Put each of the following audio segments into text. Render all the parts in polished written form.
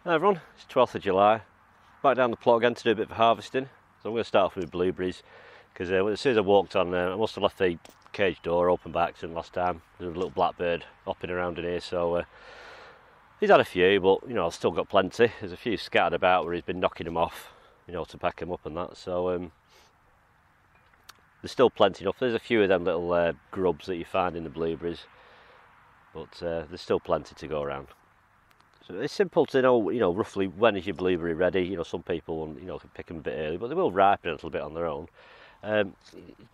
Hi everyone, it's 12th of July. Back down the plot again to do a bit of harvesting. So I'm going to start off with blueberries because as soon as I walked on, I must have left the cage door open by accident last time. There was a little blackbird hopping around in here, so he's had a few, but I've still got plenty. There's a few scattered about where he's been knocking them off, to pack them up and that. So there's still plenty enough. There's a few of them little grubs that you find in the blueberries, but there's still plenty to go around. So it's simple to know, roughly when is your blueberry ready. Some people, can pick them a bit early, but they will ripen a little bit on their own.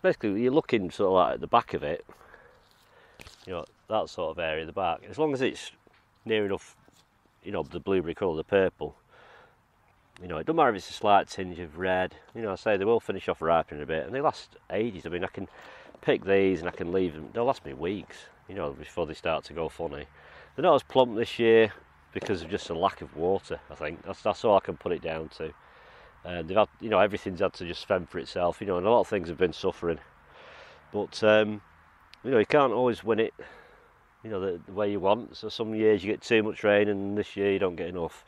Basically, you're looking sort of like at the back of it, that sort of area, the back. As long as it's near enough, the blueberry colour, the purple. It doesn't matter if it's a slight tinge of red. I say they will finish off ripening a bit, and they last ages. I mean, I can pick these and I can leave them. They'll last me weeks, before they start to go funny. They're not as plump this year, because of just a lack of water. I think that's all I can put it down to. They've had, everything's had to just fend for itself, and a lot of things have been suffering. But you can't always win it, the way you want. So some years you get too much rain, and this year you don't get enough.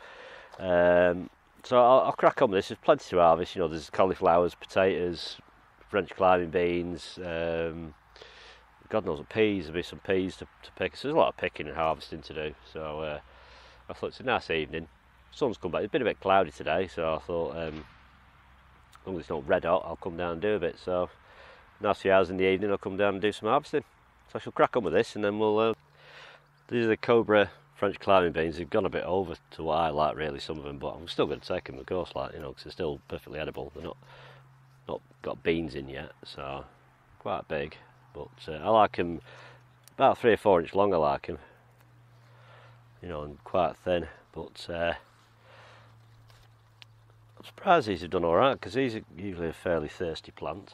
So I'll crack on with this. There's plenty to harvest. There's cauliflowers, potatoes, French climbing beans. God knows what peas. There'll be some peas to pick. So there's a lot of picking and harvesting to do. So I thought it's a nice evening. Sun's come back. It's been a bit cloudy today, so I thought as long as it's not red hot, I'll come down and do a bit. So nice few hours in the evening, I'll come down and do some harvesting. So I shall crack on with this, and then we'll. These are the Cobra French climbing beans. They've gone a bit over to what I like, really, some of them, but I'm still going to take them, of course, because they're still perfectly edible. They're not got beans in yet, so quite big. But I like them about 3 or 4 inch long. I like them. And quite thin, but I'm surprised these have done alright, because these are usually a fairly thirsty plant.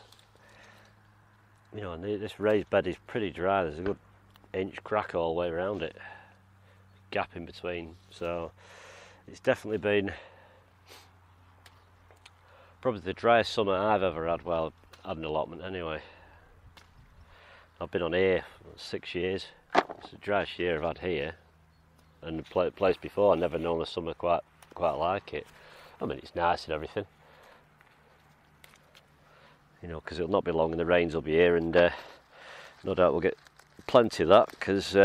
And this raised bed is pretty dry. There's a good inch crack all the way around it, gap in between, so it's definitely been probably the driest summer I've ever had while had an allotment anyway. I've been on here for 6 years. It's the driest year I've had here. And the place before, I've never known a summer quite like it. I mean, it's nice and everything, because it'll not be long and the rains will be here, and no doubt we'll get plenty of that, because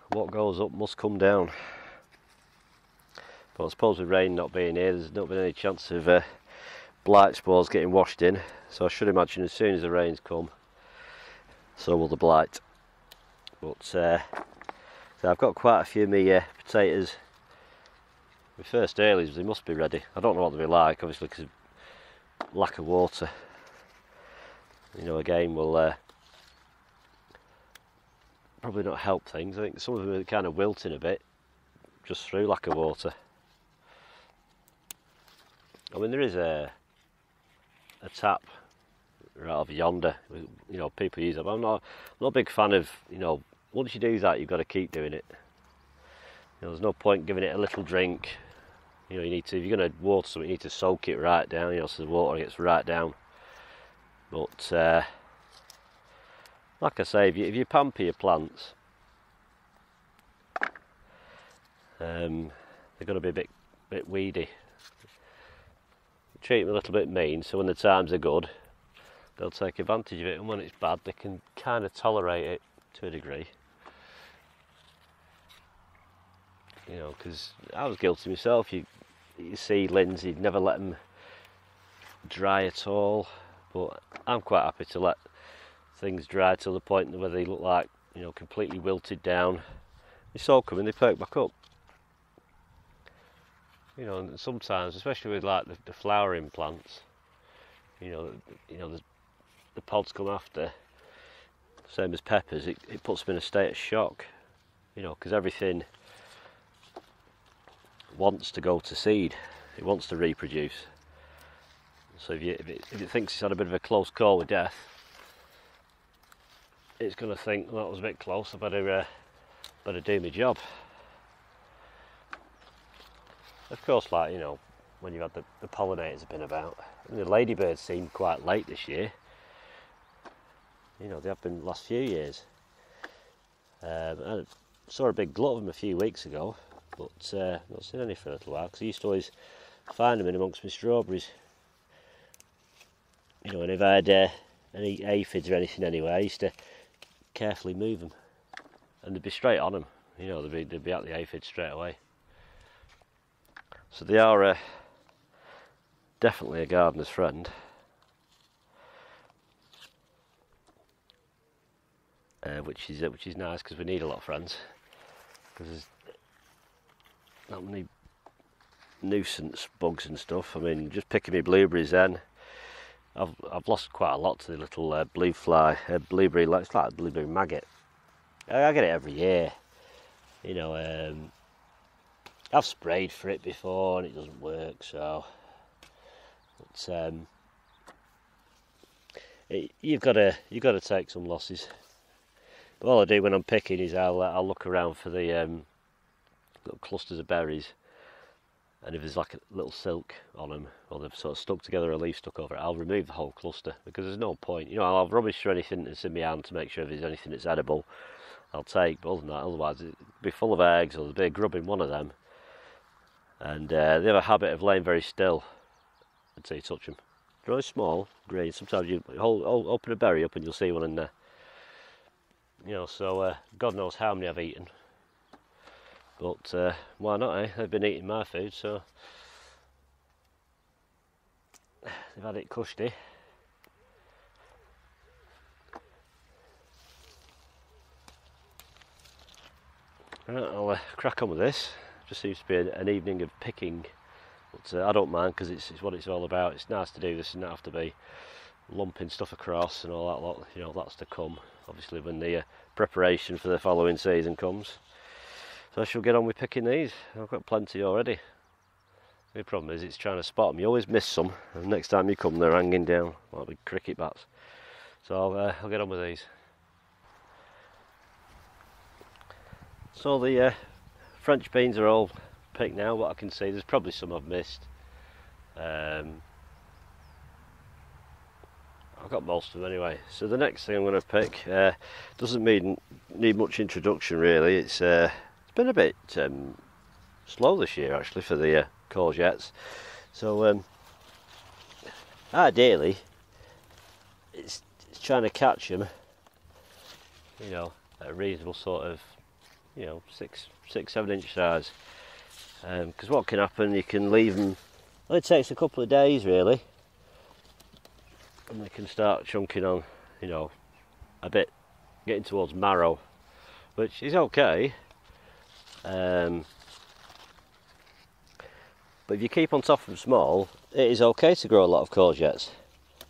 what goes up must come down. But I suppose with rain not being here, there's not been any chance of blight spores getting washed in, so I should imagine as soon as the rains come, so will the blight. But so I've got quite a few of my potatoes. My first earlies, they must be ready. I don't know what they'll be like, obviously, because of lack of water. Again, will probably not help things. I think some of them are kind of wilting a bit, just through lack of water. I mean, there is a tap right over yonder. People use it. But I'm not a big fan of, once you do that, you've got to keep doing it. There's no point giving it a little drink. You need to, if you're going to water something, you need to soak it right down, so the water gets right down. But like I say, if you pamper your plants, they're going to be a bit weedy. Treat them a little bit mean, so when the times are good, they'll take advantage of it, and when it's bad, they can kind of tolerate it to a degree. Because I was guilty myself. You seedlings, you'd never let them dry at all, but I'm quite happy to let things dry to the point where they look like, completely wilted down. You soak them and they perk back up. And sometimes, especially with like the flowering plants, the pods come after, same as peppers, it puts them in a state of shock, because everything wants to go to seed, it wants to reproduce. So if it thinks it's had a bit of a close call with death, it's going to think, well, that was a bit close, I better do my job. Of course, when you've had the pollinators have been about, and the ladybirds seem quite late this year. They have been the last few years. I saw a big glut of them a few weeks ago, but not seen any for a little while, because I used to always find them in amongst my strawberries. You know, and if I had any aphids or anything anyway, I used to carefully move them, and they'd be straight on them. You know, they'd be at the aphids straight away. So they are definitely a gardener's friend. Which is nice, because we need a lot of friends, because there's not many nuisance bugs and stuff. I mean, just picking me blueberries then, I've lost quite a lot to the little blue fly, blueberry. It's like a blueberry maggot. I get it every year. You know, I've sprayed for it before and it doesn't work. So, you've got to take some losses. But all I do when I'm picking is I'll look around for the little clusters of berries, and if there's like a little silk on them, or they've sort of stuck together, a leaf stuck over it, I'll remove the whole cluster, because there's no point. You know, I'll rubbish through anything that's in my hand to make sure if there's anything that's edible, I'll take. But other than that, otherwise it'll be full of eggs, or there'll be a grub in one of them, and they have a habit of laying very still until you touch them. They're really small, green. Sometimes you open a berry up and you'll see one in there. You know, so God knows how many I've eaten, but why not, eh? They've been eating my food, so they've had it cushy. Right, I'll crack on with this. Just seems to be an evening of picking, but I don't mind, because it's what it's all about. It's nice to do this and not have to be lumping stuff across and all that lot. You know, that's to come, obviously, when the preparation for the following season comes. So I shall get on with picking these. I've got plenty already. The problem is it's trying to spot them. You always miss some, and next time you come they're hanging down like big cricket bats. So I'll get on with these. So the French beans are all picked now. What I can see, there's probably some I've missed. I've got most of them anyway. So the next thing I'm going to pick doesn't need much introduction really. It's been a bit slow this year actually for the courgettes. So ideally, it's trying to catch them, you know, at a reasonable sort of, you know, 6-7 inch size. Because what can happen, you can leave them. Well, it takes a couple of days really, and they can start chunking on, you know, a bit, getting towards marrow, which is okay. But if you keep on top of them small, it is okay to grow a lot of courgettes,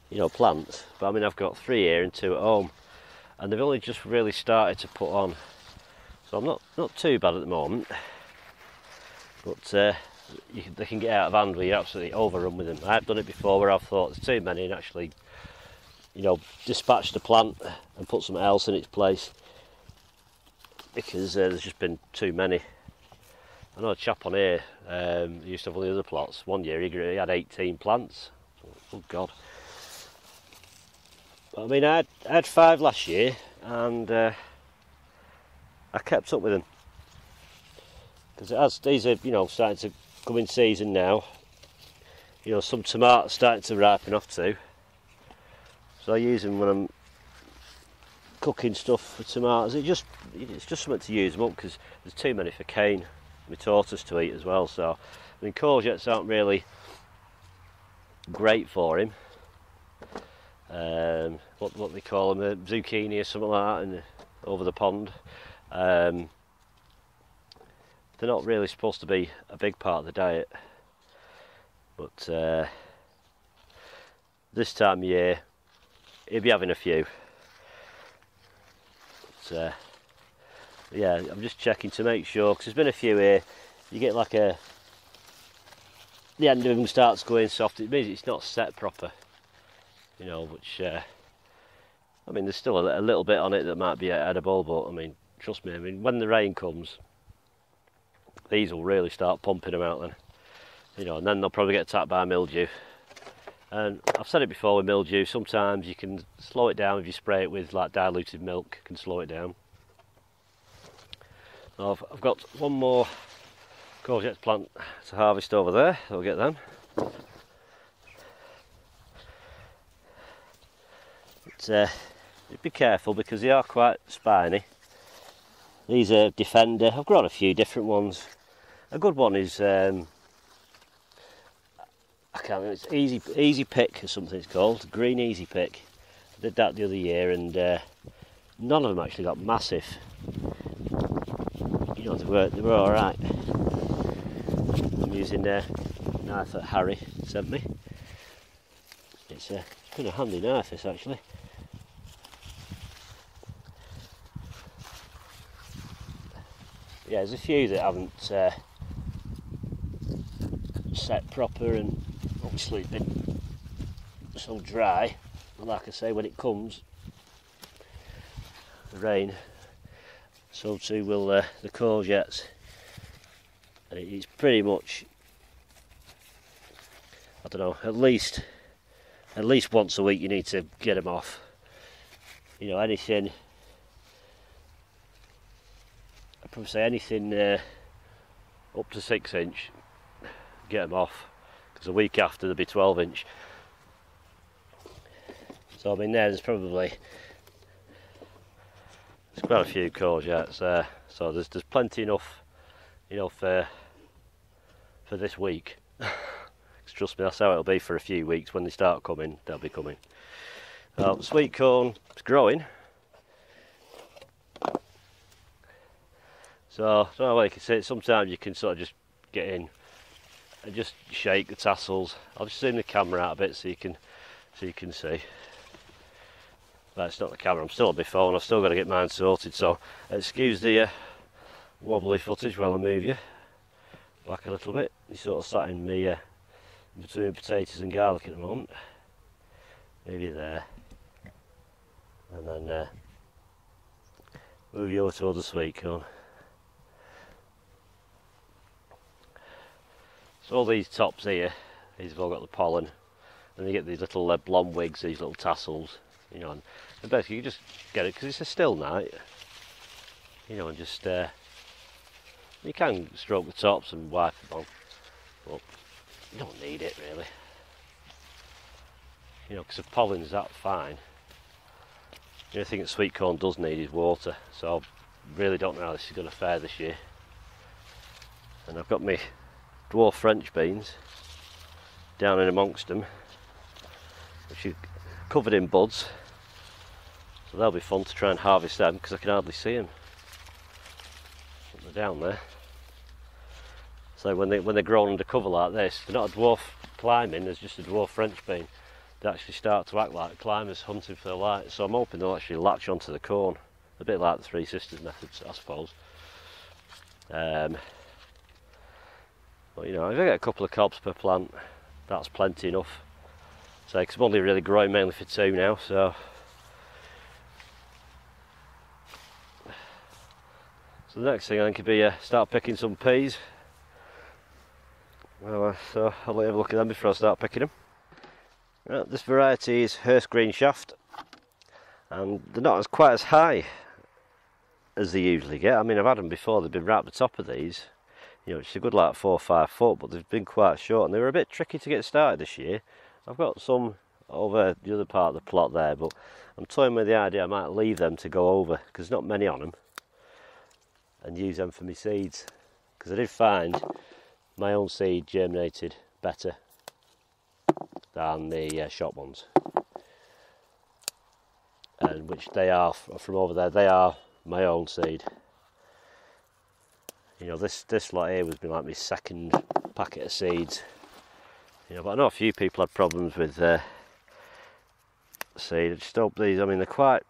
you know, plants. But I mean, I've got 3 here and 2 at home, and they've only just really started to put on, so I'm not too bad at the moment. But they can get out of hand where you're absolutely overrun with them. I've done it before where I've thought there's too many and actually, you know, dispatch the plant and put something else in its place, because there's just been too many. I know a chap on here used to have all the other plots. One year he had 18 plants. Oh God. But, I mean, I had 5 last year, and I kept up with them, because as these are, you know, starting to come in season now. You know, some tomatoes starting to ripen off too, so I use them when I'm cooking stuff for tomatoes. It's just something to use them up, because there's too many for Kane, my tortoise, to eat as well. So I mean, courgettes aren't really great for him. What they call them, a zucchini or something like that, and over the pond. They're not really supposed to be a big part of the diet, but this time of year he'll be having a few. But, yeah, I'm just checking to make sure, because there's been a few here. You get like the end of them starts going soft. It means it's not set proper, you know. Which I mean, there's still a little bit on it that might be edible, but I mean, trust me. I mean, when the rain comes, these will really start pumping them out then, you know, and then they'll probably get attacked by mildew. And I've said it before with mildew, sometimes you can slow it down if you spray it with like diluted milk, can slow it down. So I've got one more courgette plant to harvest over there, I'll get them. But, be careful because they are quite spiny. These are Defender. I've got a few different ones. A good one is I can't remember. It's Easy Pick or something. It's called Green Easy Pick. I did that the other year, and none of them actually got massive. You know, they were all right. I'm using a knife that Harry sent me. It's been a handy knife, this actually. Yeah, there's a few that haven't set proper, and obviously been so dry. But like I say, when it comes, the rain, so too will the courgettes. And it's pretty much, I don't know, at least once a week you need to get them off. You know, anything, I'd probably say anything up to 6 inch, get them off, because a week after they'll be 12 inch. So I mean, there's probably, there's quite a few courgettes there, so there's plenty enough, you know, for this week. Trust me, that's how it'll be for a few weeks. When they start coming, they'll be coming. Sweet corn is growing. So I don't know what you can say. Sometimes you can sort of just get in and just shake the tassels. I'll just zoom the camera out a bit so you can see. But it's not the camera. I'm still on my phone. I've still got to get mine sorted. So excuse the wobbly footage while I move you back a little bit. You sort of sat in me between potatoes and garlic at the moment. Maybe there, and then move you over towards the sweet corn. So all these tops here, these have all got the pollen, and you get these little blonde wigs, these little tassels, you know, and basically you just get it because it's a still night, you know, and just you can stroke the tops and wipe them on, but you don't need it really, you know, because the pollen's that fine. The only thing that sweet corn does need is water, so I really don't know how this is going to fare this year. And I've got my dwarf French beans down in amongst them, which are covered in buds, so they'll be fun to try and harvest them because I can hardly see them. They're down there. So when they're grown under cover like this, they're not a dwarf climbing, there's just a dwarf French bean. They actually start to act like climbers hunting for the light, so I'm hoping they'll actually latch onto the corn, a bit like the Three Sisters methods, I suppose. But you know, if I get a couple of cobs per plant, that's plenty enough. So, because I'm only really growing mainly for 2 now, so the next thing I think could be start picking some peas. Well, so I'll let you have a look at them before I start picking them. Right, this variety is Hearst Green Shaft, and they're not quite as high as they usually get. I mean, I've had them before, they've been right at the top of these, you know, which is a good like 4 or 5 foot, but they've been quite short, and they were a bit tricky to get started this year. I've got some over the other part of the plot there, but I'm toying with the idea I might leave them to go over, because there's not many on them, and use them for my seeds, because I did find my own seed germinated better than the shop ones, and which they are from over there. They are my own seed. You know, this lot here was like my second packet of seeds. You know, but I know a few people had problems with seed. I just hope these, I mean, they're quite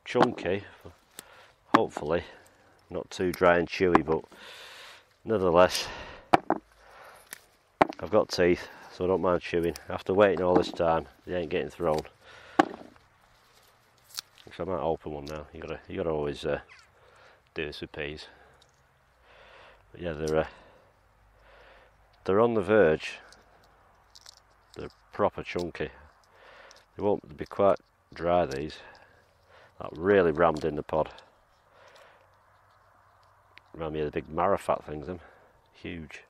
chunky, hopefully not too dry and chewy, but nevertheless I've got teeth, so I don't mind chewing. After waiting all this time, they ain't getting thrown. Actually, I might open one now. You gotta always do this with peas. But yeah, they're on the verge. They're proper chunky. They won't be quite dry, these. That really rammed in the pod. Remind me of the big Marifat things, them. huge.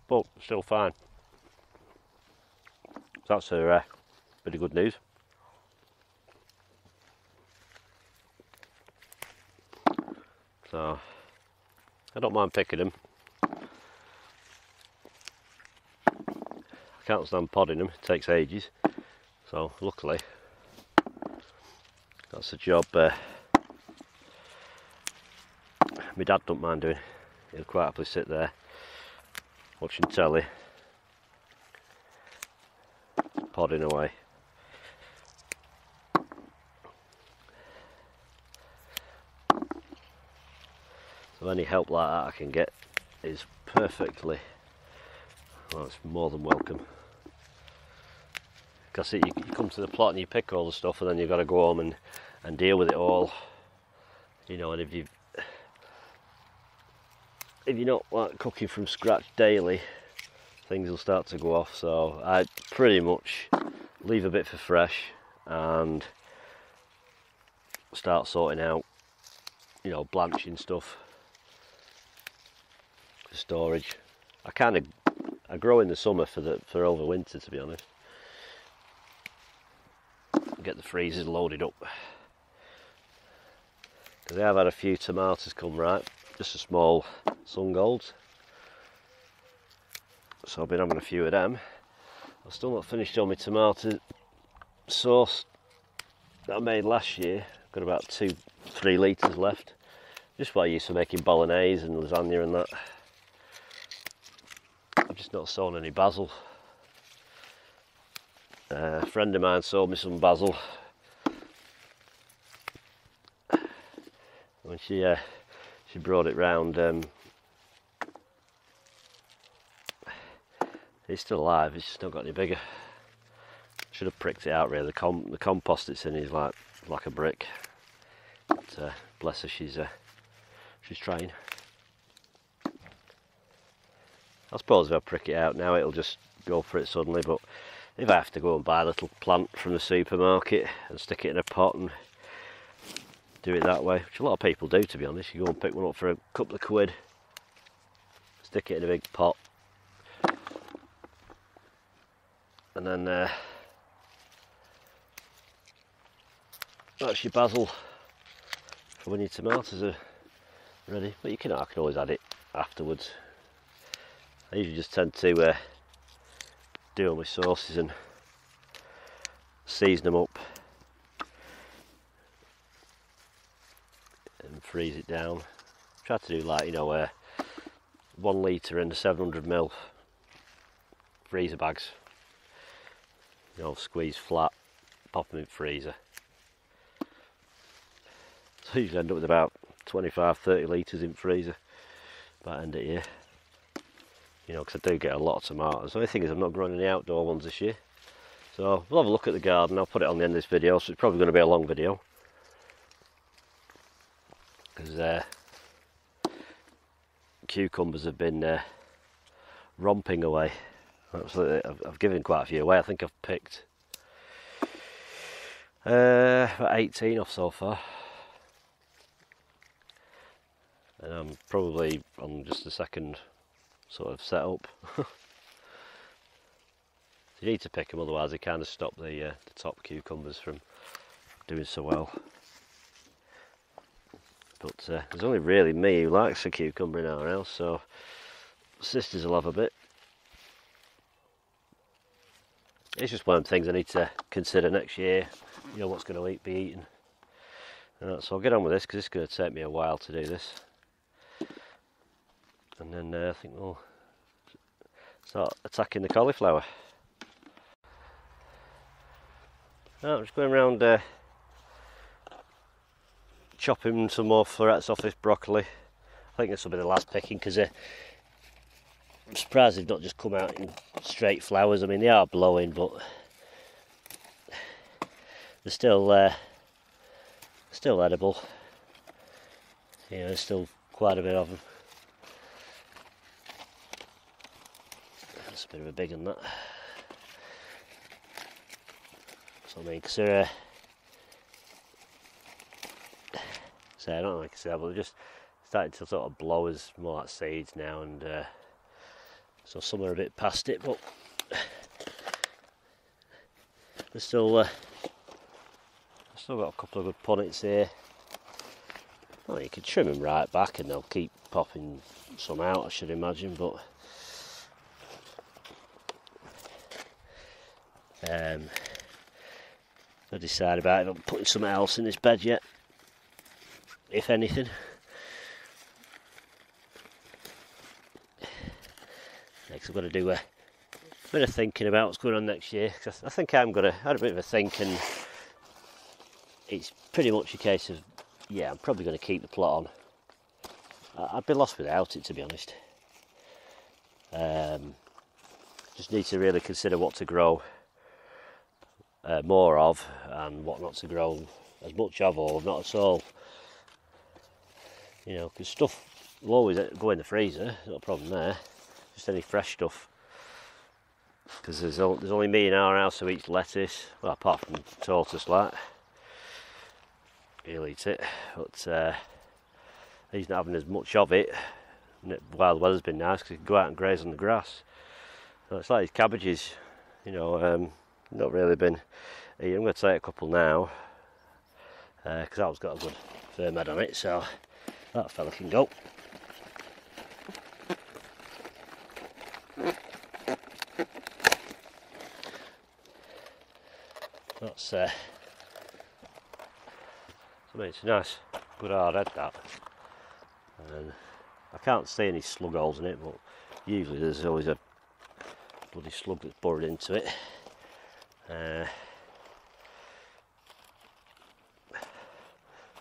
But still fine. That's a bit of good news. So I don't mind picking them. I can't stand podding them, it takes ages. So luckily that's a job my dad don't mind doing. He'll quite happily sit there watching telly, podding away. So any help like that I can get is perfectly, well, it's more than welcome. Because you come to the plot and you pick all the stuff, and then you've got to go home and deal with it all. You know, and if you're not like cooking from scratch daily, things will start to go off. So I pretty much leave a bit for fresh and start sorting out, you know, blanching stuff for storage. I grow in the summer for over winter, to be honest. Get the freezers loaded up, because I have had a few tomatoes come ripe, just a small sun golds, so I've been having a few of them. I've still not finished all my tomato sauce that I made last year. I've got about 2-3 litres left, just what I used for making bolognese and lasagna and that. I've just not sown any basil. A friend of mine sold me some basil when she brought it round. It's still alive, it's just not got any bigger. Should have pricked it out really. The compost it's in is like a brick. But bless her, she's trying. I suppose if I prick it out now it'll just go for it suddenly, but if I have to go and buy a little plant from the supermarket and stick it in a pot and do it that way, which a lot of people do, to be honest. You go and pick one up for a couple of quid, stick it in a big pot, and then that's your basil for when your tomatoes are ready. But I can always add it afterwards. I usually just tend to do all my sauces and season them up and freeze it down. Try to do like, you know, 1 litre in the 700ml freezer bags. You know, squeeze flat, pop them in freezer. So I usually end up with about 25-30 litres in freezer by the end of the year. You know, because I do get a lot of tomatoes. The only thing is I'm not growing any outdoor ones this year. So we'll have a look at the garden. I'll put it on the end of this video, so it's probably going to be a long video. Because cucumbers have been romping away. Absolutely, I've given quite a few away. I think I've picked about 18 off so far. And I'm probably on just the second sort of setup. You need to pick them, otherwise they kind of stop the top cucumbers from doing so well. But there's only really me who likes a cucumber in our house, so sisters will have a bit. It's just one of the things I need to consider next year, you know, what's going to be eaten. So I'll get on with this, because it's going to take me a while to do this. And then I think we'll start attacking the cauliflower. I'm just going around chopping some more florets off this broccoli. I think this will be the last picking, because I'm surprised they've not just come out in straight flowers. I mean, they are blowing, but they're still edible. You know, there's still quite a bit of them. That's a bit of a big one, that. So I mean, because say, I don't know if I can say that, but they're just starting to sort of blow as more like seeds now, and so some are a bit past it, but they're still got a couple of good punnets here. Well, you can trim them right back and they'll keep popping some out, I should imagine, but I decide about if I'm putting something else in this bed yet, if anything. Next I've got to do a bit of thinking about what's going on next year, because I think I'm going to have a bit of a think, and it's pretty much a case of, yeah, I'm probably going to keep the plot on. I'd be lost without it, to be honest. Just need to really consider what to grow more of, and what not to grow as much of, or not at all. You know, because stuff will always go in the freezer, not a problem there. Just any fresh stuff. Because there's only me in our house who eats lettuce, well, apart from Tortoise, like. He'll eat it, but he's not having as much of it while the weather's been nice, because he can go out and graze on the grass. So it's like these cabbages, you know, not really been eating. I'm going to take a couple now, because that one's got a good firm head on it, so that fella can go. That's I mean, it's a nice, good hard head, that. And I can't see any slug holes in it, but usually there's always a bloody slug that's burrowed into it.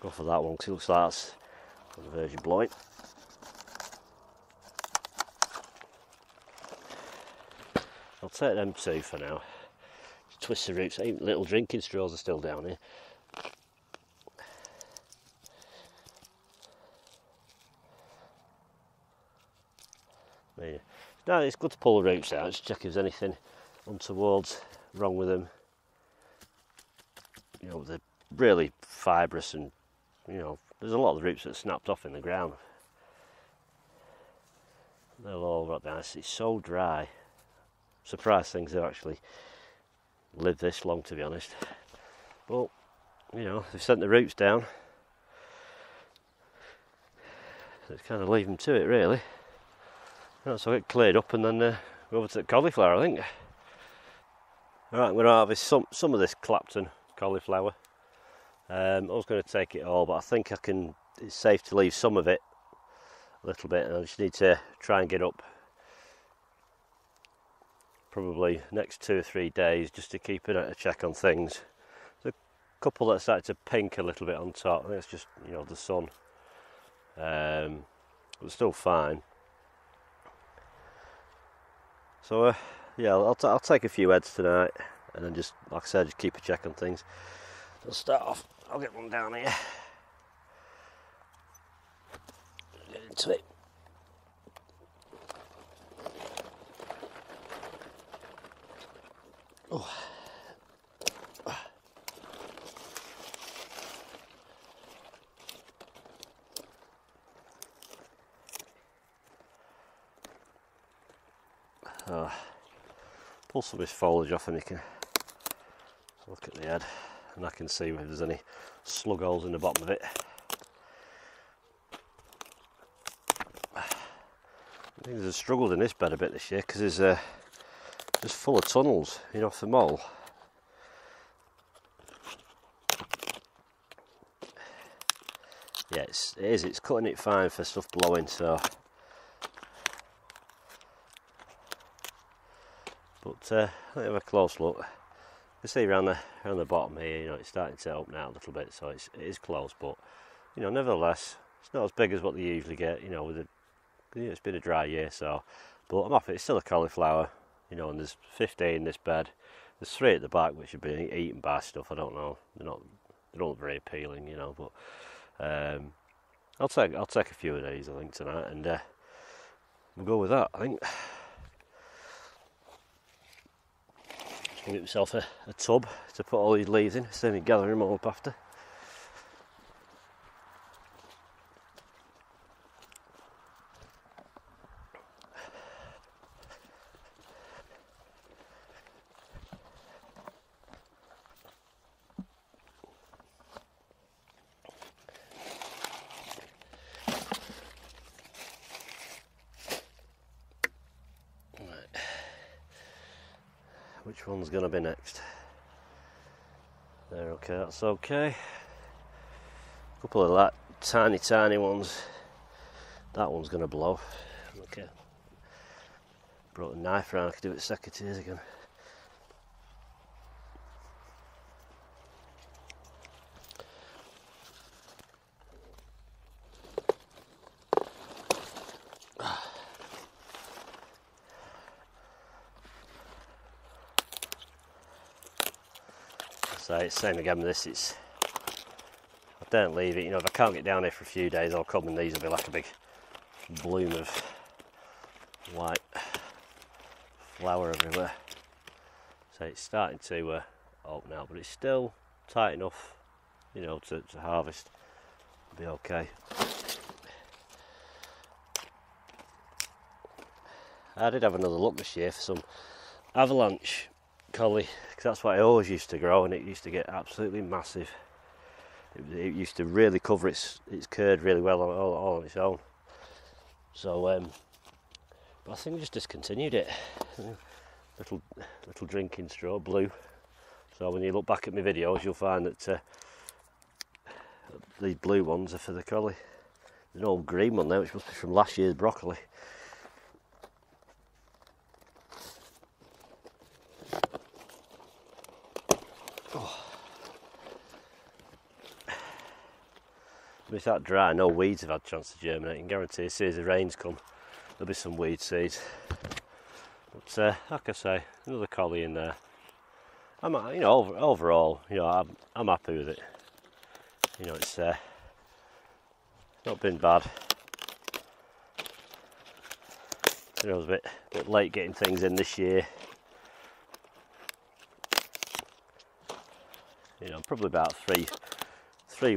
Go for that one, because it looks like that's on the verge of blowing. I'll take them two for now. Just twist the roots. Even little drinking straws are still down here. Yeah. No, it's good to pull the roots out, just check if there's anything untoward wrong with them. You know, they're really fibrous, and you know, there's a lot of the roots that snapped off in the ground. They'll all rot down. It's so dry. Surprised things have actually lived this long, to be honest. But you know, they've sent the roots down, so it's kind of leave them to it, really. So I get cleared up and then go over to the cauliflower, I think. Alright, I'm going to harvest some of this Clapton cauliflower. I was going to take it all, but I think it's safe to leave some of it a little bit, and I just need to try and get up probably next 2 or 3 days, just to keep a check on things. There's a couple that started to pink a little bit on top. I think it's just, you know, the sun. But it's still fine. So yeah, I'll take a few heads tonight, and then just, like I said, just keep a check on things. I'll start off. I'll get one down here. Get into it. Oh. Pull some of this foliage off, and you can look at the head, and I can see if there's any slug holes in the bottom of it. I think there's struggled in this bed a bit this year, because it's just full of tunnels, you know, for mole. Yeah, it is. It's cutting it fine for stuff blowing, so. But let me have a close look. You can see around the bottom here, you know, it's starting to open out a little bit, so it is close. But you know, nevertheless, it's not as big as what they usually get. You know, it's been a dry year, so. But I'm off it. It's still a cauliflower, you know, and there's 15 in this bed. There's 3 at the back which have been eaten by stuff. I don't know. They don't look very appealing, you know. But I'll take a few of these, I think, tonight, and we'll go with that, I think. Just get myself a tub to put all these leaves in, so we gather them all up after. which one's going to be next. There, okay, that's okay. A couple of that tiny ones. That one's going to blow. Okay. Brought a knife around, I could do it secateurs again. So it's the same again with this, I don't leave it, you know, if I can't get down here for a few days I'll come and these will be like a big bloom of white flower everywhere. So it's starting to open out, but it's still tight enough, you know, to harvest. It'll be okay. I did have another look this year for some avalanche collie, because that's what I always used to grow, and it used to get absolutely massive. It used to really cover its curd really well all on its own. So, but I think we just discontinued it. Little drinking straw, blue. So when you look back at my videos, you'll find that these blue ones are for the collie. There's an old green one there, which must be from last year's broccoli. When it's that dry, no weeds have had a chance to germinate. I can guarantee as soon as the rains come, there'll be some weed seeds. But like I say, another collie in there. I'm, you know, overall, you know, I'm happy with it. You know, it's not been bad. You know, I was a bit late getting things in this year. You know, probably about three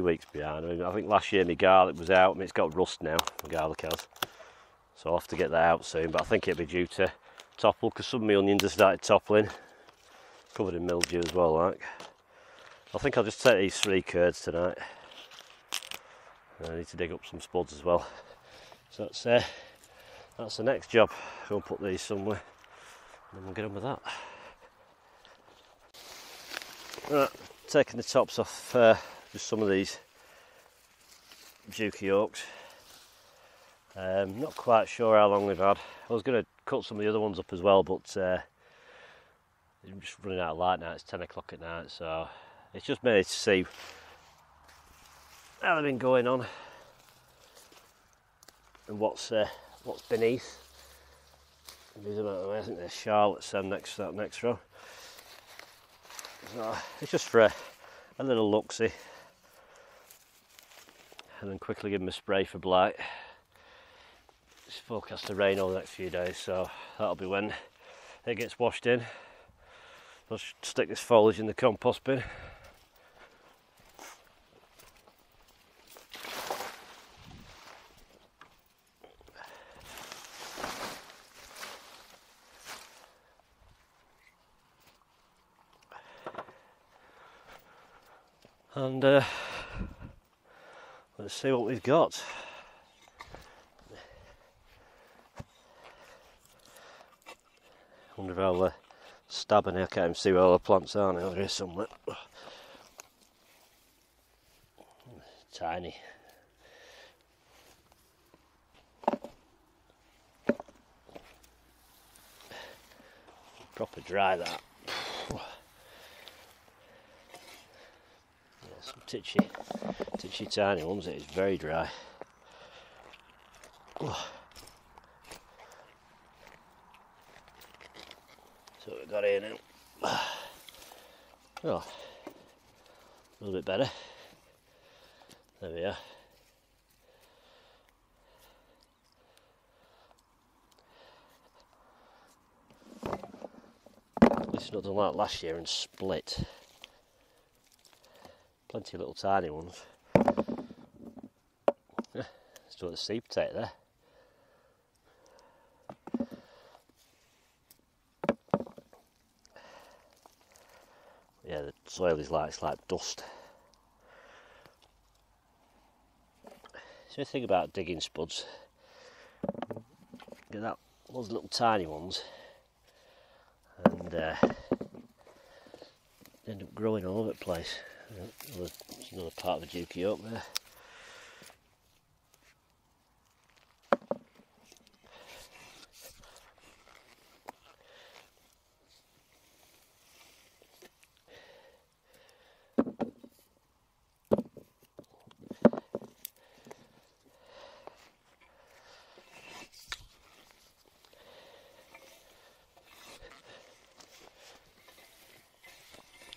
weeks behind. I mean, I think last year my garlic was out. I mean, it's got rust now, my garlic has. So I'll have to get that out soon, but I think it'll be due to topple, because some of my onions have started toppling. Covered in mildew as well, like. I think I'll just take these 3 curds tonight. I need to dig up some spuds as well. So that's the next job. Go and put these somewhere, and then we'll get on with that. Right, taking the tops off just some of these Juki Oaks. Not quite sure how long they've had. I was going to cut some of the other ones up as well, but I'm just running out of light now. It's 10 o'clock at night, so it's just mainly to see how they've been going on and what's beneath. I think there's Charlotte's next to that next row. So it's just for a little look-see, and then quickly give them a spray for blight. It's forecast to rain over the next few days, so that'll be when it gets washed in. I'll stick this foliage in the compost bin. And let's see what we've got. Wonder if I'll stab in here. I can't even see where all the plants are now. There is somewhere. Tiny. Proper dry that. Some titchy tiny ones. It is very dry. So we've got here now. Oh, a little bit better. There we are. At least it's not done like last year and split. Plenty of little tiny ones. Still got the seed potato there. Yeah, the soil is like, it's like dust. So the thing about digging spuds, get that, those little tiny ones, and End up growing all over the place. There's another part of the Dukey Oak there.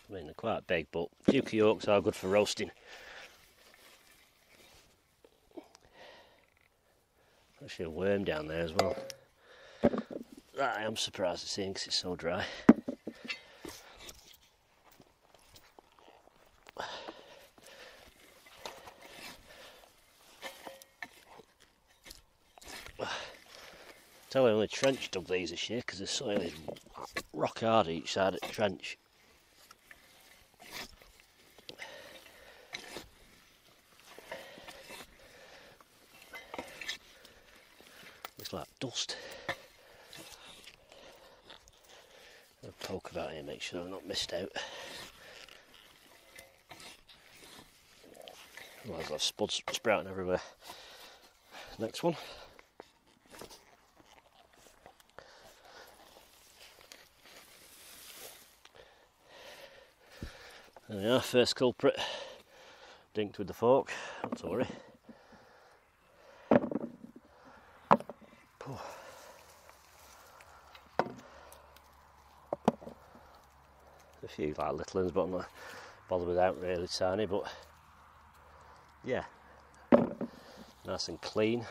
I mean, they're quite big, but Dukey Oaks are good for roasting. Actually a worm down there as well. That I am surprised to see because it's so dry. Tell I only trench dug these this year because the soil is rock hard each side of the trench. Looks like dust. I'll poke about here, make sure I'm not missed out. Otherwise I'll have spuds sprouting everywhere. Next one. There we are, first culprit. Dinked with the fork, not to worry. A few like little ones, but I'm not bothered without really tiny, but yeah, nice and clean.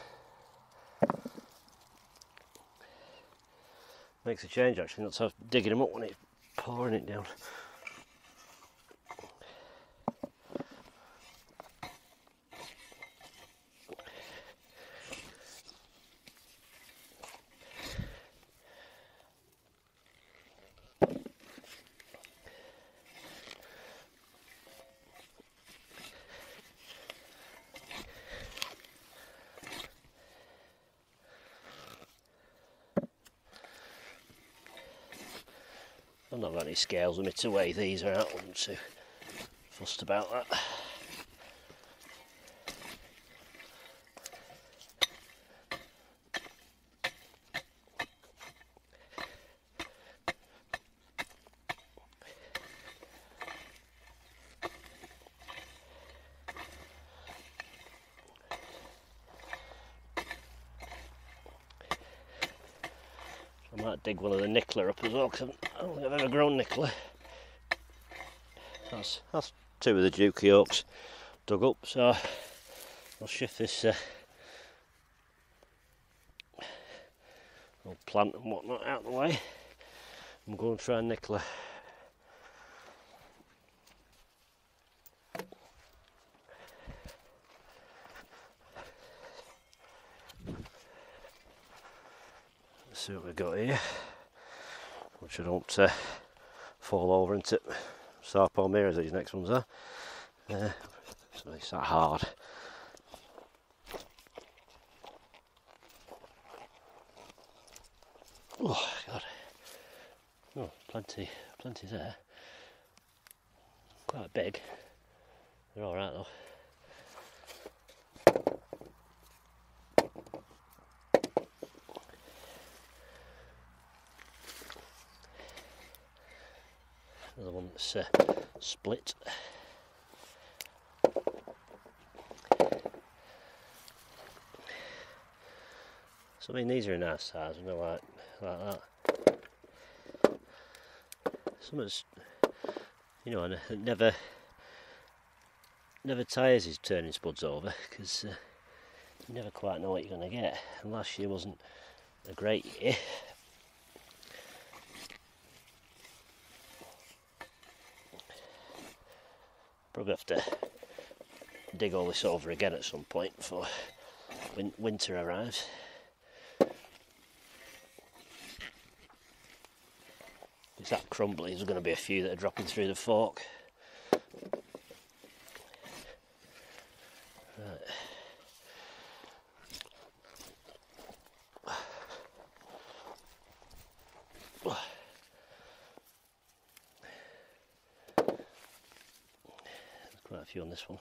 Makes a change actually, not to have digging them up when it's pouring it down. I've not got any scales with me to weigh these are out, I wasn't too fussed about that. I might dig one of the nickler up as well, because I don't think I've ever grown nickler. That's two of the Dukey Oaks dug up, so I'll shift this old plant and whatnot out of the way and go and try nickler. See what we've got here, which I don't fall over into Star Palmyra as these next ones are. So it's that hard. Oh God! Oh, plenty there. Quite big. They're all right though. Another one that's split. So I mean these are a nice size, you know, like that. Some of us, you know, it never tires his turning spuds over because you never quite know what you're going to get. And last year wasn't a great year. Probably have to dig all this over again at some point before winter arrives. It's that crumbly, there's going to be a few that are dropping through the fork. Right. few on this one.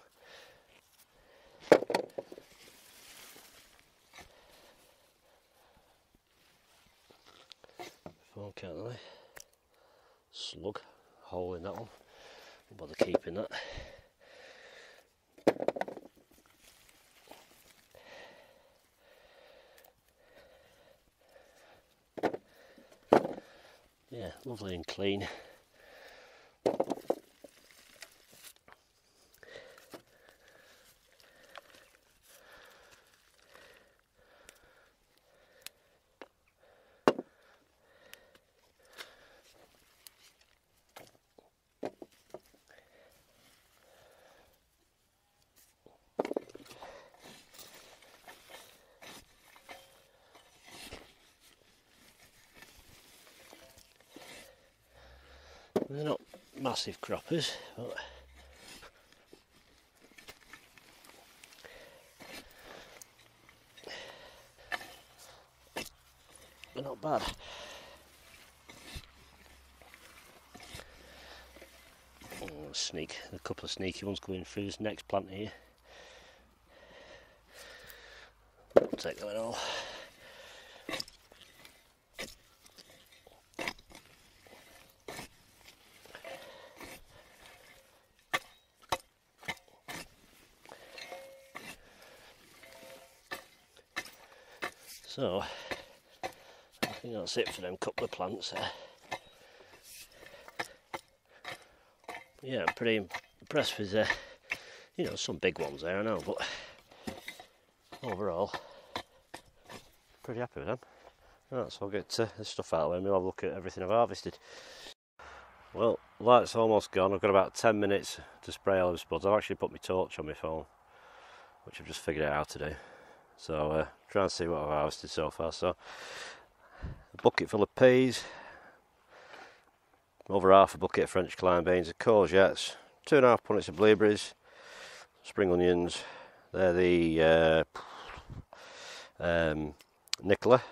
Can't they? Slug hole in that one. Don't bother keeping that. Yeah, lovely and clean. They're not massive croppers, but they're not bad. Oh, a couple of sneaky ones going through this next plant here. I'll take them all. So, I think that's it for them couple of plants there. Yeah, I'm pretty impressed with, you know, some big ones there, I know, but overall, pretty happy with them. Right, so I'll get this stuff out of the way and we'll have a look at everything I've harvested. Well, light's almost gone. I've got about 10 minutes to spray olive spuds. I've actually put my torch on my phone, which I've just figured out how to do. So try and see what I've harvested so far. So a bucket full of peas, over half a bucket of French cline beans, of courgettes, 2.5 punnets of blueberries, spring onions. They're the Nicola.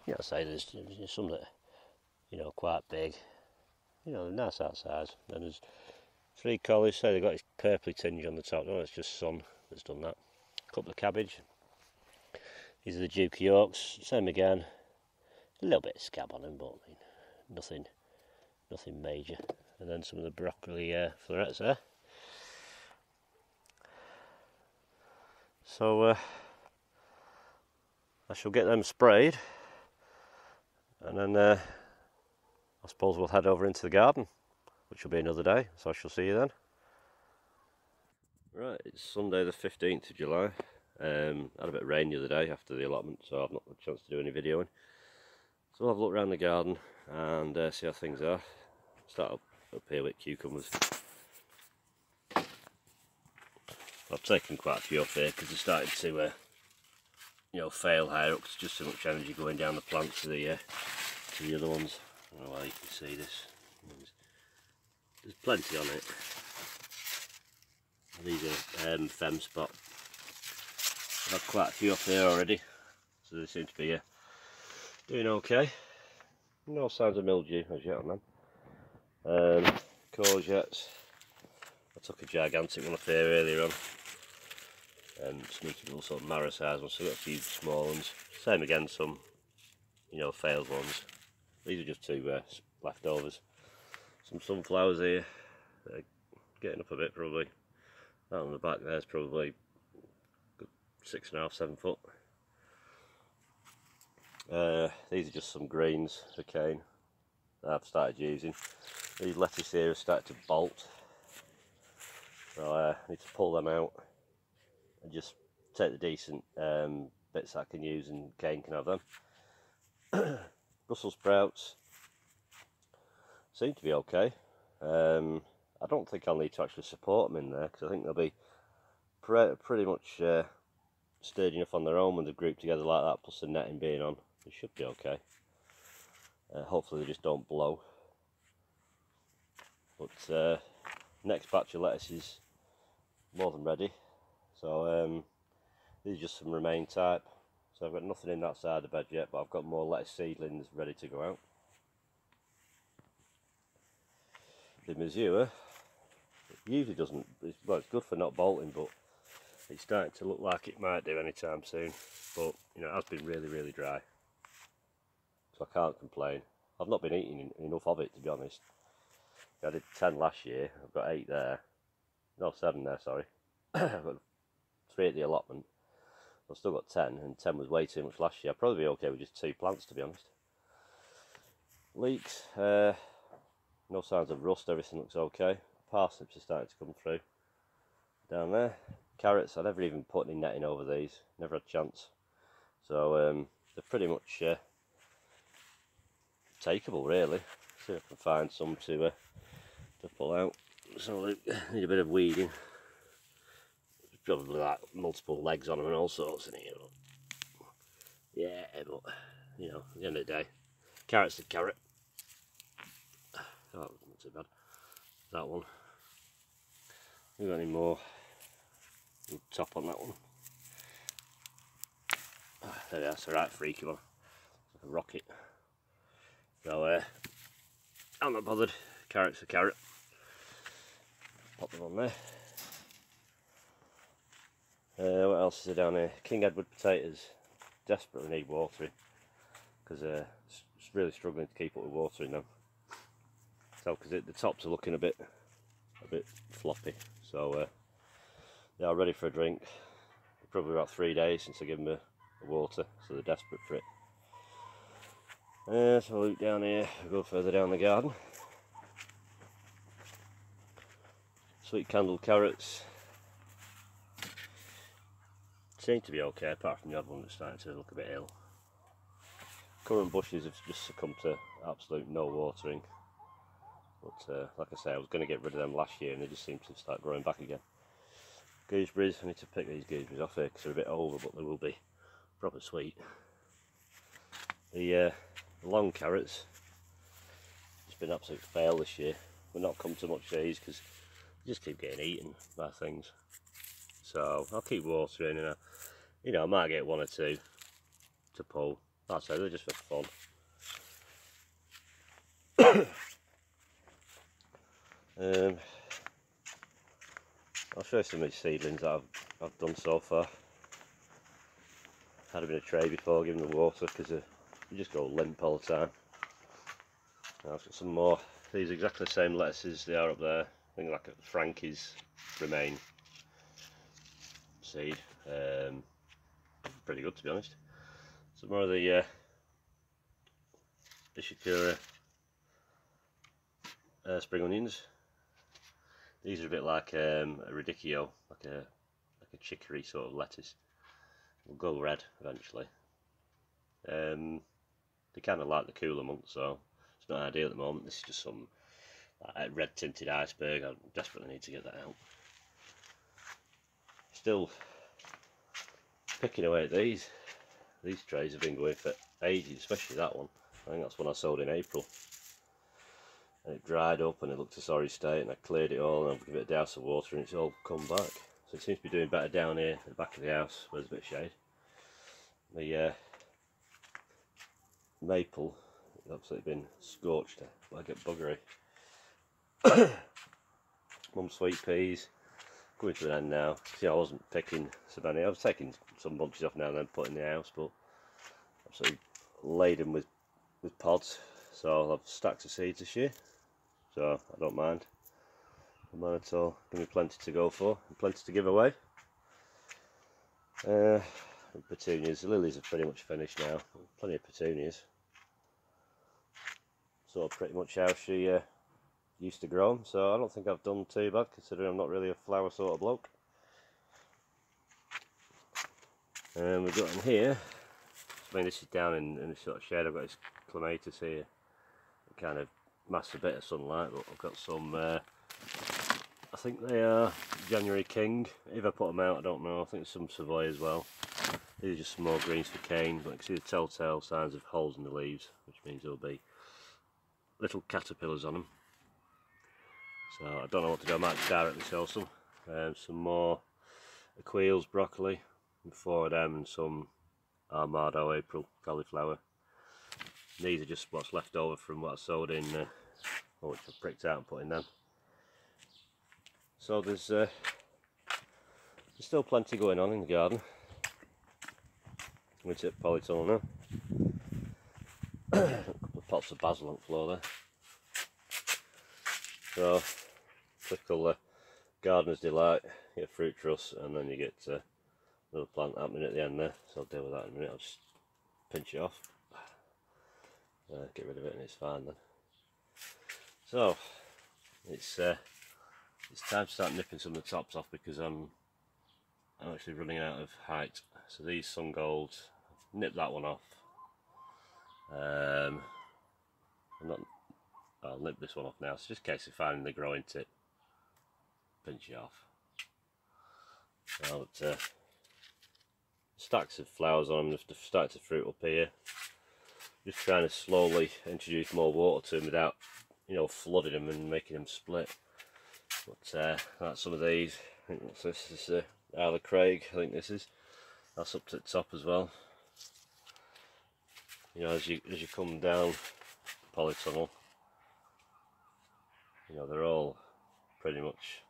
Yeah, I'd say there's some that, you know, quite big. You know, they're nice outside. Then there's 3 collies. Say they've got this purpley tinge on the top. No, it's just sun that's done that. A couple of cabbage. These are the Duke Yorks. Same again. A little bit of scab on them, but I mean, nothing major. And then some of the broccoli florets there. So I shall get them sprayed, and then I suppose we'll head over into the garden, which will be another day. So I shall see you then. Right, it's Sunday the 15th of July. Had a bit of rain the other day after the allotment, so I've not had a chance to do any videoing. So I'll have a look around the garden and see how things are. Start up here with cucumbers. I've taken quite a few off here because they started to, you know, fail higher up. There's just so much energy going down the plant to the other ones. I don't know whether you can see this. There's plenty on it. These are Fem Spot. I've had quite a few off here already, so they seem to be doing okay. No signs of mildew as yet on them. Courgettes. I took a gigantic one off here earlier on. Sneaky little sort of marrow size ones, so I've got a few small ones. Same again, some, you know, failed ones. These are just 2 leftovers. Some sunflowers here. They're getting up a bit probably. That on the back there is probably 6.5, 7 foot. These are just some greens for cane that I've started using. These lettuce here have started to bolt, so I need to pull them out and just take the decent bits I can use, and cane can have them. Brussels sprouts seem to be okay. I don't think I'll need to actually support them in there, because I think they'll be pretty much sturdy enough on their own when they're grouped together like that, plus the netting being on. They should be okay. Hopefully they just don't blow. But next batch of lettuce is more than ready. So these are just some romaine type. So I've got nothing in that side of the bed yet, but I've got more lettuce seedlings ready to go out. The Missoula, Usually doesn't, well, it's good for not bolting, but it's starting to look like it might do anytime soon. But you know, it has been really, really dry, so I can't complain. I've not been eating enough of it, to be honest. I did 10 last year. I've got 8 there. No, 7 there, sorry. I've got 3 at the allotment. I've still got 10, and 10 was way too much last year. I'd probably be okay with just 2 plants, to be honest. Leeks, no signs of rust, everything looks okay. Parsnips are starting to come through down there. Carrots, I never even put any netting over these, never had a chance. So they're pretty much takeable, really. See if I can find some to pull out. So they need a bit of weeding. There's probably like multiple legs on them and all sorts in here. But yeah, but you know, at the end of the day, carrot's the carrot. Oh, not too bad. That one. We got any more? Top on that one. There we are, it's a right freaky one. It's like a rocket. So I'm not bothered. Carrot's a carrot. Pop them on there. What else is there down here? King Edward potatoes. Desperately need watering because it's really struggling to keep up with watering them. So because the tops are looking a bit floppy, so they are ready for a drink. Probably about 3 days since I give them a water, so they're desperate for it. So we'll look down here, we'll go further down the garden. Sweet candle carrots seem to be okay, apart from the odd one that's starting to look a bit ill. Currant bushes have just succumbed to absolute no watering. But like I say, I was going to get rid of them last year and they just seem to start growing back again. Gooseberries, I need to pick these gooseberries off here because they're a bit older, but they will be proper sweet. The long carrots, it's been an absolute fail this year. We've not come to much of these because they just keep getting eaten by things. So I'll keep watering and you know, I might get 1 or 2 to pull. Like I say, they're just for fun. I'll show you some of these seedlings that I've done so far. Had them in a tray before, giving them water because they just go limp all the time. Now I've got some more. These are exactly the same lettuces they are up there. I think like a Frankie's Remain seed. Pretty good, to be honest. Some more of the Ishikura spring onions. These are a bit like a radicchio, like a chicory sort of lettuce. Will go red eventually. They kind of like the cooler months, so it's not ideal at the moment. This is just some red tinted iceberg. I desperately need to get that out. Still picking away at these. These trays have been going for ages, especially that one. I think that's one I sold in April. And it dried up and it looked a sorry state, and I cleared it all and I've given it a douse of water and it's all come back. So it seems to be doing better down here at the back of the house where there's a bit of shade. The maple has absolutely been scorched, but I get buggery. Mum sweet peas, coming to an end now. See, I wasn't picking so many. I was taking some bunches off now and then putting in the house, but absolutely laden with pods. So I'll have stacks of seeds this year. So I don't mind. I don't mind at all. Give me plenty to go for and plenty to give away. Petunias, the lilies are pretty much finished now. Plenty of petunias. So pretty much how she used to grow them. So I don't think I've done too bad considering I'm not really a flower sort of bloke. And we've got in here, I mean this is down in this sort of shade, I've got this clematis here. It kind of masks a bit of sunlight, but I've got some, I think they are January King. If I put them out, I don't know. I think there's some Savoy as well. These are just some more greens for cane, but you can see the telltale signs of holes in the leaves, which means there'll be little caterpillars on them. So I don't know what to do. I might directly sell some. Some more Aquilles, broccoli, and 4 of them, and some Armado April cauliflower. These are just what's left over from what I sowed in, which I pricked out and put in them. So there's still plenty going on in the garden. I'm going to take polytunnel now. A couple of pots of basil on the floor there. So, typical gardener's delight. You get fruit truss and then you get another plant happening at the end there. So I'll deal with that in a minute. I'll just pinch it off. Get rid of it and it's fine then. So, it's time to start nipping some of the tops off because I'm actually running out of height. So these sun golds, nip that one off. I'll nip this one off now, so just in case they finally grow into it, pinch it off. Now that stacks of flowers on them, they've started to fruit up here. Just trying to slowly introduce more water to them without, you know, flooding them and making them split. But that's some of these. I think this is Isle of Craig. I think this is. That's up to the top as well. You know, as you come down polytunnel, you know, they're all pretty much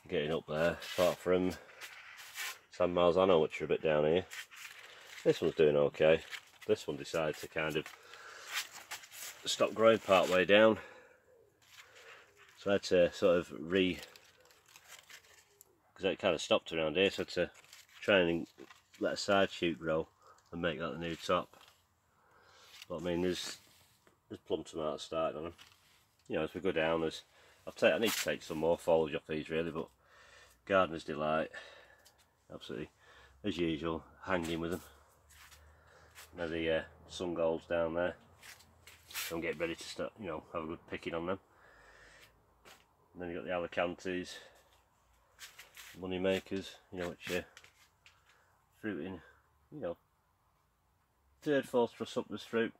getting up there, apart from San Marzano, which are a bit down here. This one's doing okay. This one decided to kind of stop growing part way down, so I had to sort of because it kind of stopped around here, so I had to try and let a side shoot grow and make that the new top. But I mean, there's plum tomatoes starting on them. You know, as we go down, I need to take some more foliage off these really, but gardener's delight, absolutely as usual, hanging with them. Now the sun golds down there, so I'm getting ready to start, you know, have a good picking on them. And then you've got the Alicantes, money makers, you know, which are fruiting, you know, 3rd, 4th truss up this fruit.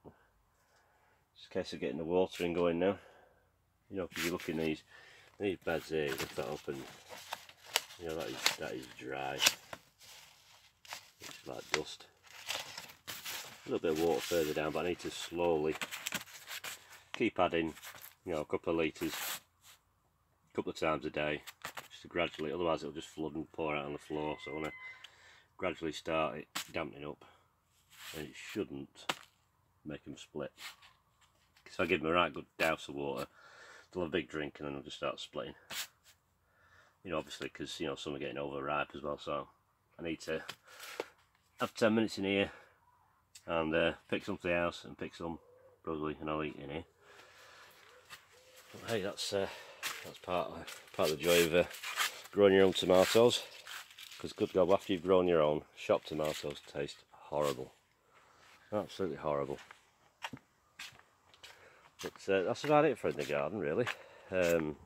Just a case of getting the watering going now. You know, because you look in these beds here, you lift that up and, you know, that is dry. It's like dust. A little bit of water further down, but I need to slowly keep adding, you know, a couple of litres, a couple of times a day, just to gradually, otherwise it'll just flood and pour out on the floor. So I want to gradually start it dampening up, and it shouldn't make them split. So I give them a right good douse of water, they'll have a big drink, and then they'll just start splitting. You know, obviously, because, you know, some are getting overripe as well, so I need to have 10 minutes in here and pick some for the house and pick some probably, and I'll eat in here. But hey, that's part of the joy of growing your own tomatoes. Because good God, after you've grown your own, shop tomatoes taste horrible, absolutely horrible. But that's about it for in the garden really.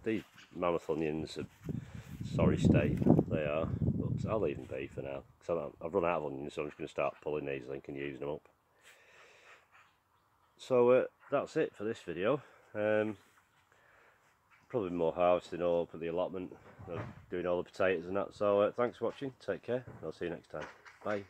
These mammoth onions are sorry state, they are, but I'll leave them be for now because I've run out of onions, so I'm just going to start pulling these, I think, and using them up. So that's it for this video. Probably more harvesting up at the allotment, doing all the potatoes and that. So thanks for watching, take care, I'll see you next time, bye.